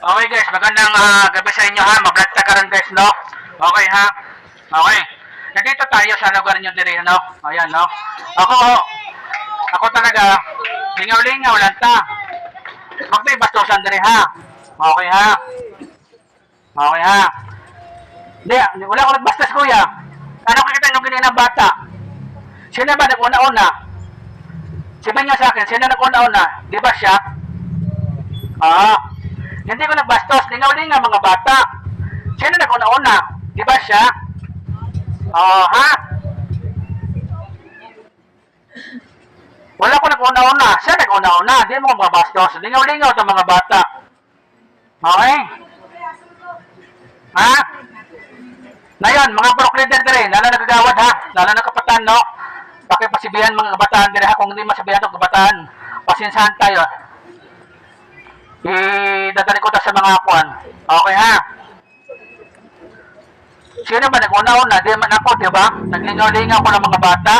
Okay guys, magandang gabi sa inyo ha. Mag-vlog ta karon guys, no? Okay ha. Okay. Nandito tayo sa lugar nyo dire, no? Ayan, no? Ako talaga, lingaw-lingaw lang ta. Magtay bastusan dire ha. Okay ha. Okay ha. Hindi, wala ko nagbastas kuya. Ano kita nung ganyan ng bata? Sino ba nag-una-una? Sabihin niya sa akin, sino nag-una-una? Di ba siya? Hindi ko nagbastos. Lingaw-lingaw mga bata. Sino nag-una-una? Di ba siya? Ha? Wala ko nag-una-una. Siya nag-una-una. Di mo mabastos. Lingaw-lingaw ito mga bata. Okay? Ha? Ngayon, mga brook leader dire, lalo nagagawad ha, lalo na kapatan, no? Pakipasibihan mga kabataan dire ha, kung hindi masabihan itong kabataan, pasinsahan tayo. Dadali ko ta sa mga akuan. Okay ha? Sino ba nag-una-una? Di man ako, di ba? Naglingaw-lingaw ko ng mga bata.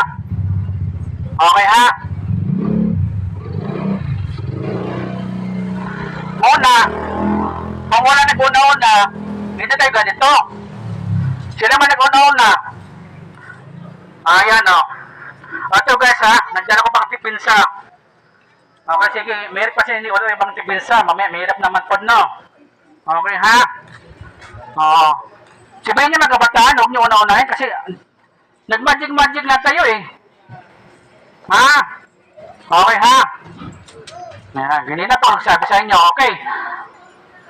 Okay ha? Una, kung wala nag-una-una, hindi tayo ganito. Sila man nag-una-una. Ayan o. Ito guys ha, nandiyan ako pang tipinsa. Okay, sige, mayroon pa siya hindi wala ibang tipinsa. Mamaya, mahirap naman po, no? Okay ha? Oo. Sabihin niyo mga kabataan, huwag niyo una-unahin kasi nag-magic-magic na tayo eh. Ha? Okay ha? Ayan, ganyan na po ang sabi sa inyo. Okay.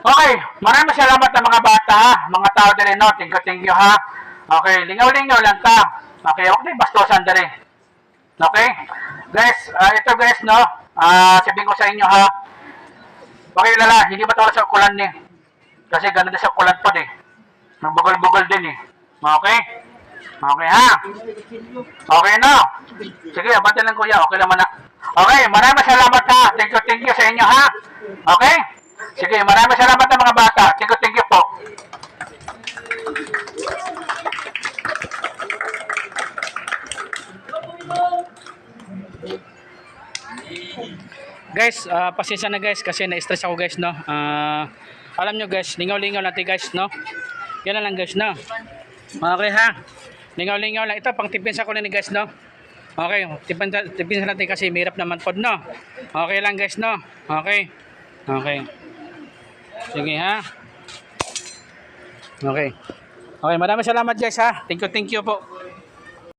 Okay, maraming salamat ng mga bata ha, mga tao din, no? Thank you ha. Okay, lingaw-lingaw lang ta. Okay, okay, bastosan din. Okay? Guys, ito guys, no? Sabihin ko sa inyo ha. Okay lala, hindi ba tawala sa ukulan ni? Kasi ganda din sa ukulan po din. Nagbugol-bugol din eh. Okay? Okay ha? Okay no? Sige, abante lang kuya, okay naman na. Okay, maraming salamat ha. Thank you sa inyo ha. Okay? Sige, maraming salamat na mga bata. Thank you po. Guys, pasensya na guys kasi na-stress ako guys, no. Alam nyo guys, lingaw-lingaw natin guys, no. Yan na lang guys, no. Okay ha. Lingaw-lingaw lang. Ito pang tipinsa ko na ni guys, no. Okay, tipinsa natin kasi mahirap naman pod, no. Okay lang guys, no. Okay. Okay. Sige ha. Okay. Okay, maraming salamat guys ha. Thank you po.